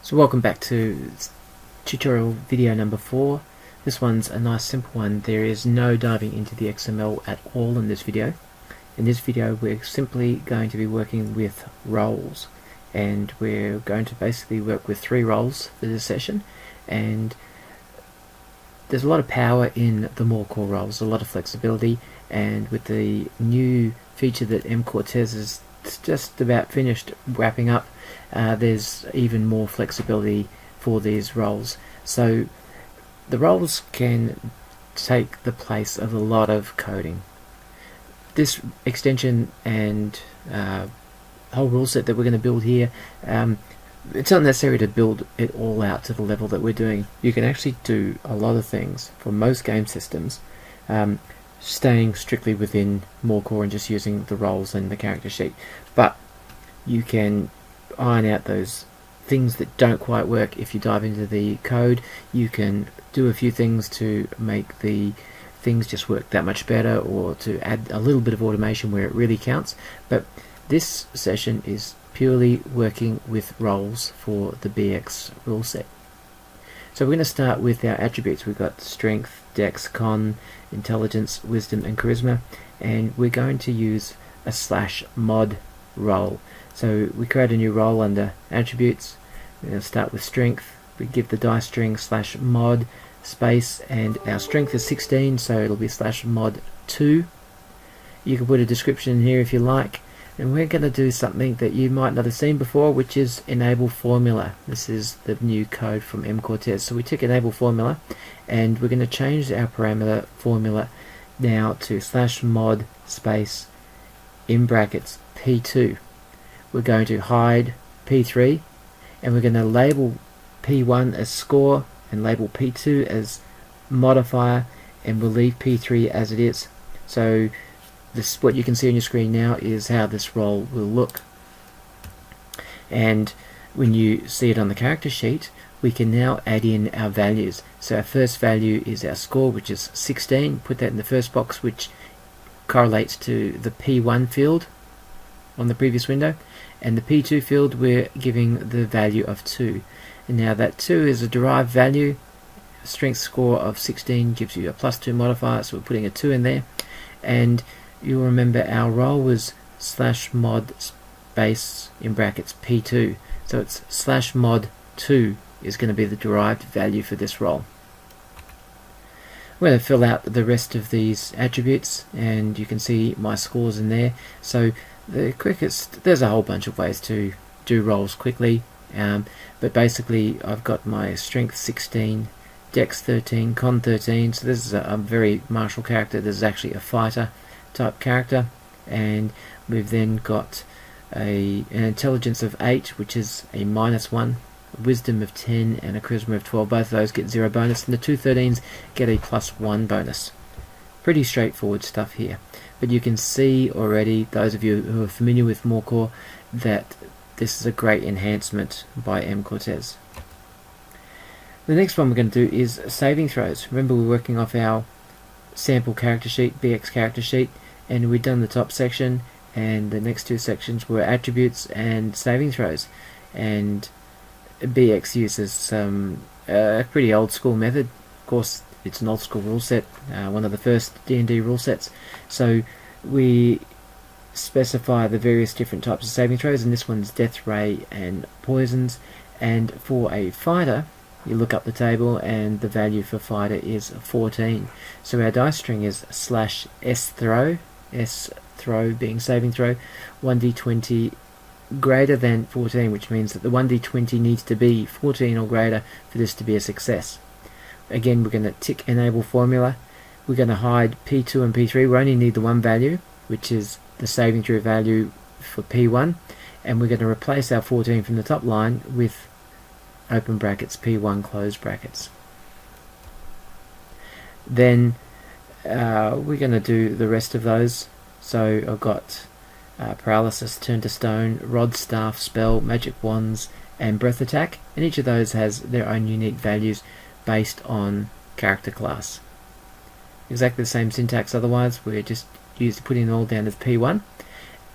So welcome back to tutorial video number 4. This one's a nice simple one. There is no diving into the XML at all in this video. In this video we're simply going to be working with roles, and we're going to basically work with 3 roles for this session, and there's a lot of power in the MoreCore roles, a lot of flexibility, and with the new feature that MCortez is just about finished wrapping up, there's even more flexibility for these roles. So the roles can take the place of a lot of coding. This extension and whole rule set that we're going to build here, it's not necessary to build it all out to the level that we're doing. You can actually do a lot of things for most game systems, staying strictly within MoreCore and just using the roles and the character sheet. But you can iron out those things that don't quite work if you dive into the code. You can do a few things to make the things just work that much better, or to add a little bit of automation where it really counts. But this session is purely working with roles for the BX rule set. So we're going to start with our attributes. We've got strength, dex, con, intelligence, wisdom and charisma, and we're going to use a /mod role. So we create a new role under attributes. We're going to start with strength. We give the dice string /mod space, and our strength is 16, so it'll be /mod 2. You can put a description in here if you like, and we're going to do something that you might not have seen before, which is enable formula. This is the new code from MCortez. So we tick enable formula, and we're going to change our parameter formula now to /mod space in brackets P2. We're going to hide P3, and we're going to label P1 as score and label P2 as modifier, and we'll leave P3 as it is. So this, what you can see on your screen now, is how this role will look. And when you see it on the character sheet, we can now add in our values. So our first value is our score, which is 16. Put that in the first box, which correlates to the P1 field on the previous window, and the P2 field we're giving the value of 2. And now that 2 is a derived value. Strength score of 16 gives you a +2 modifier, so we're putting a 2 in there. And you'll remember our role was /mod space in brackets P2, so it's /mod 2 is going to be the derived value for this role. We're going to fill out the rest of these attributes, and you can see my scores in there. So the quickest, there's a whole bunch of ways to do roles quickly, but basically I've got my strength 16, dex 13, con 13, so this is a very martial character. This is actually a fighter type character, and we've then got an intelligence of 8, which is a -1, a wisdom of 10 and a charisma of 12. Both of those get 0 bonus, and the two 13s get a +1 bonus. Pretty straightforward stuff here, but you can see already, those of you who are familiar with MoreCore, that this is a great enhancement by MCortez. The next one we're going to do is saving throws. Remember, we're working off our sample character sheet, BX character sheet, and we've done the top section, and the next 2 sections were attributes and saving throws. And BX uses a pretty old school method. Of course, it's an old school rule set, one of the first D&D rule sets. So we specify the various different types of saving throws, and this one's death ray and poisons. And for a fighter, you look up the table, and the value for fighter is 14. So our dice string is /sthrow, S throw being saving throw, 1d20 greater than 14, which means that the 1d20 needs to be 14 or greater for this to be a success. Again, we're going to tick enable formula. We're going to hide P2 and P3. We only need the one value, which is the saving throw value for P1, and we're going to replace our 14 from the top line with open brackets P1 close brackets. Then we're going to do the rest of those. So I've got paralysis, turn to stone, rod, staff, spell, magic wands, and breath attack, and each of those has their own unique values based on character class. Exactly the same syntax otherwise. We're just putting it all down as P1,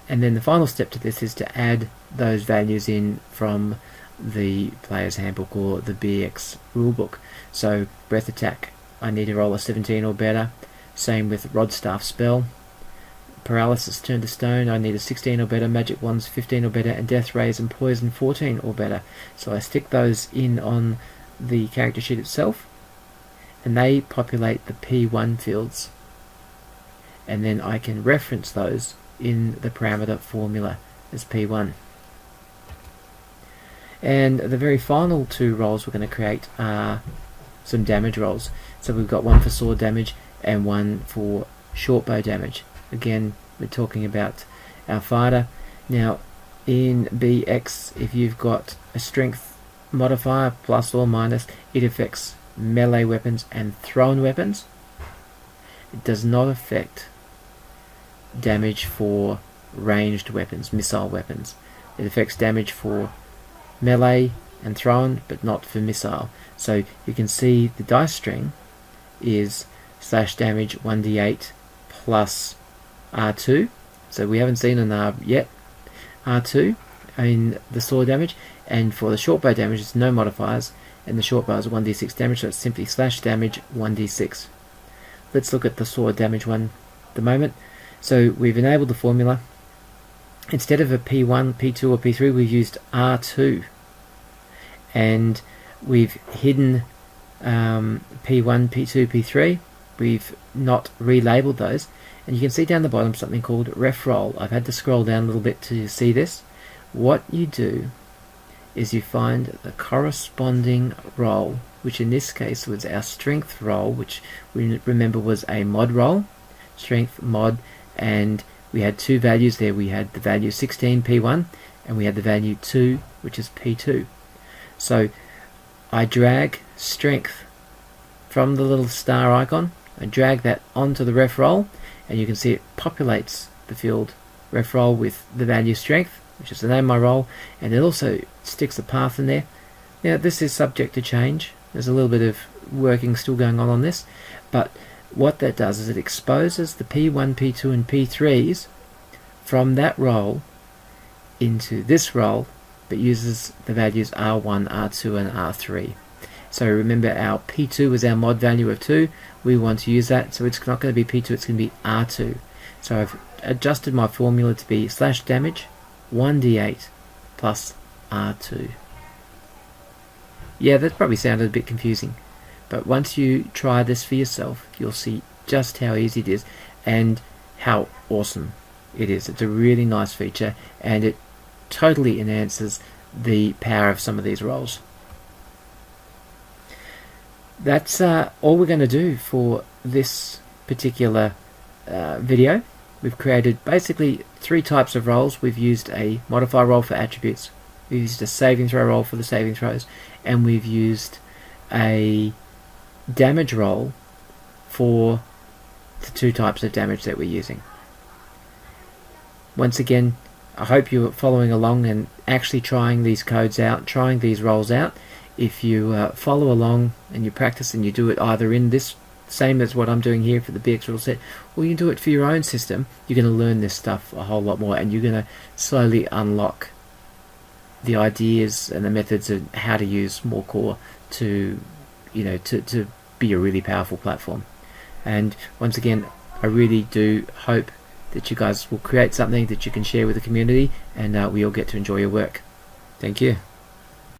and then the final step to this is to add those values in from the player's handbook or the BX rulebook. So breath attack, I need to roll a 17 or better. Same with rod staff spell. Paralysis turn to stone, I need a 16 or better. Magic wands 15 or better, and death rays and poison 14 or better. So I stick those in on the character sheet itself, and they populate the P1 fields, and then I can reference those in the parameter formula as P1. And the very final two rolls we're going to create are some damage rolls. So we've got one for sword damage and one for short bow damage. Again, we're talking about our fighter. Now, in BX, if you've got a strength modifier, plus or minus, it affects melee weapons and thrown weapons. It does not affect damage for ranged weapons, missile weapons. It affects damage for melee and thrown, but not for missile. So you can see the dice string is slash damage 1d8 plus R2. So we haven't seen an R yet. R2 in the sword damage, and for the short bow damage it's no modifiers, and the short bow is 1d6 damage, so it's simply slash damage 1d6. Let's look at the sword damage one at the moment. So we've enabled the formula. Instead of a P1, P2 or P3, we've used R2, and we've hidden P1, P2, P3. We've not relabeled those, and you can see down the bottom something called ref roll. I've had to scroll down a little bit to see this. What you do is you find the corresponding roll, which in this case was our strength roll, which we remember was a mod roll, strength mod, and we had two values there. We had the value 16 P1 and we had the value 2, which is P2. So I drag strength from the little star icon, I drag that onto the ref roll, and you can see it populates the field ref roll with the value strength, which is the name of my roll, and it also sticks a path in there. Now this is subject to change. There's a little bit of working still going on this, but what that does is it exposes the P1, P2 and P3s from that roll into this roll, but uses the values R1, R2 and R3. So remember, our P2 was our mod value of 2. We want to use that, so it's not going to be P2, it's going to be R2. So I've adjusted my formula to be slash damage 1d8 plus R2. Yeah, that probably sounded a bit confusing, but once you try this for yourself, you'll see just how easy it is and how awesome it is. It's a really nice feature, and it totally enhances the power of some of these rolls. That's all we're going to do for this particular video. We've created basically 3 types of rolls. We've used a modifier roll for attributes, we've used a saving throw roll for the saving throws, and we've used a damage roll for the 2 types of damage that we're using. Once again, I hope you're following along and actually trying these codes out, trying these rolls out. If you follow along and you practice and you do it either in this, same as what I'm doing here for the BX rule set, or you can do it for your own system, you're going to learn this stuff a whole lot more, and you're going to slowly unlock the ideas and the methods of how to use MoreCore to, to be a really powerful platform. And once again, I really do hope that you guys will create something that you can share with the community, and we all get to enjoy your work. Thank you.